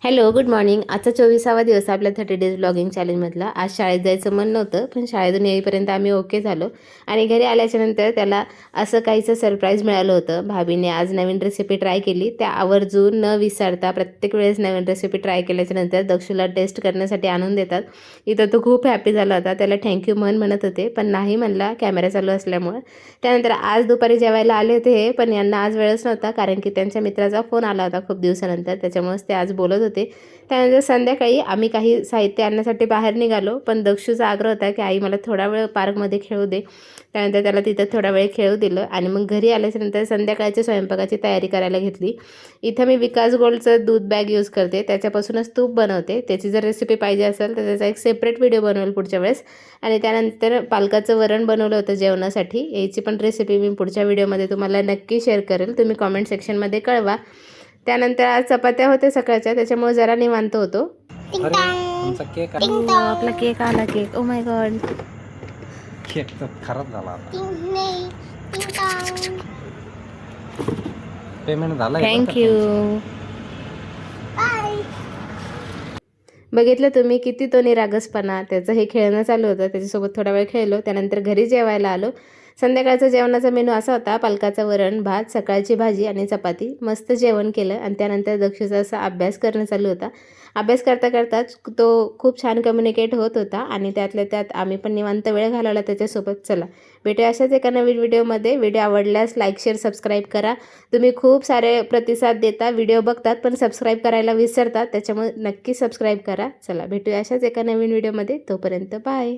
Hello, good morning. आजचा 24वा दिवस आपल्या 30 डेज ब्लॉगिंग चॅलेंजमधला. आज शाळेत जायचं मन नव्हतं, पण शाळेतून येईपर्यंत आम्ही ओके झालो आणि घरी आल्याच्यानंतर त्याला असं काहीचं सरप्राईज मिळालं होतं. भाभीने आज नवीन रेसिपी ट्राय केली. त्या आवर्जून न विसरता प्रत्येक वेळेस नवीन रेसिपी ट्राय केल्याच्यानंतर दक्षूला टेस्ट करण्यासाठी आणून देतात. इथं तो खूप हॅपी झाला होता. त्याला थँक्यू म्हणत होते, पण नाही म्हणला कॅमेरा चालू असल्यामुळं. त्यानंतर आज दुपारी जेवायला आले होते हे, पण यांना आज वेळच नव्हता कारण की त्यांच्या मित्राचा फोन आला होता खूप दिवसानंतर. त्याच्यामुळेच ते आज बोलत होते. त्यानंतर संध्याकाळी आम्ही काही साहित्य आणण्यासाठी बाहेर निघालो, पण दक्षूचा आग्रह होता की आई मला थोडा वेळ पार्कमध्ये खेळू दे. त्यानंतर त्याला तिथं थोडा वेळ खेळू दिलं आणि मग घरी आल्याच्यानंतर संध्याकाळच्या स्वयंपाकाची तयारी करायला घेतली. इथं मी विकास गोल्डचं दूध बॅग यूज करते, त्याच्यापासूनच तूप बनवते. त्याची जर रेसिपी पाहिजे असेल तर त्याचा एक सेपरेट व्हिडिओ बनवेल पुढच्या वेळेस. आणि त्यानंतर पालकाचं वरण बनवलं होतं जेवणासाठी. याची पण रेसिपी मी पुढच्या व्हिडिओमध्ये तुम्हाला नक्की शेअर करेल. तुम्ही कॉमेंट सेक्शनमध्ये कळवा. त्यानंतर आज चपात्या होते सकाळच्या, त्याच्यामुळे जरा निवांत होतो. तुमचा केक आपला केक आला. Cake, oh my God, cake तर खराब झाला आता. पेमेंट झालं. थँक्यू. बघितलं तुम्ही किती तो निरागसपणा. त्याचं हे खेळणं चालू होतं, त्याच्यासोबत थोडा वेळ खेळलो. त्यानंतर घरी जेवायला आलो. संध्याकाळचा जेवणाचा मेनू असा होता: पालकाचं वरण, भात, सकाळची भाजी आणि चपाती. मस्त जेवण केलं आणि त्यानंतर दक्षूचा असा अभ्यास करणं चालू होता. अभ्यास करता करताच तो खूप छान कम्युनिकेट होत होता आणि त्यातल्या त्यात आम्ही पण निवांत वेळ घालवला त्याच्यासोबत. चला भेटूया अशाच एका नवीन व्हिडिओमध्ये. व्हिडिओ आवडल्यास लाईक, शेअर, सबस्क्राईब करा. तुम्ही खूप सारे प्रतिसाद देता, व्हिडिओ बघतात पण सबस्क्राईब करायला विसरतात, त्याच्यामुळे नक्की सबस्क्राईब करा. चला भेटूया अशाच एका नवीन व्हिडिओमध्ये. तोपर्यंत बाय.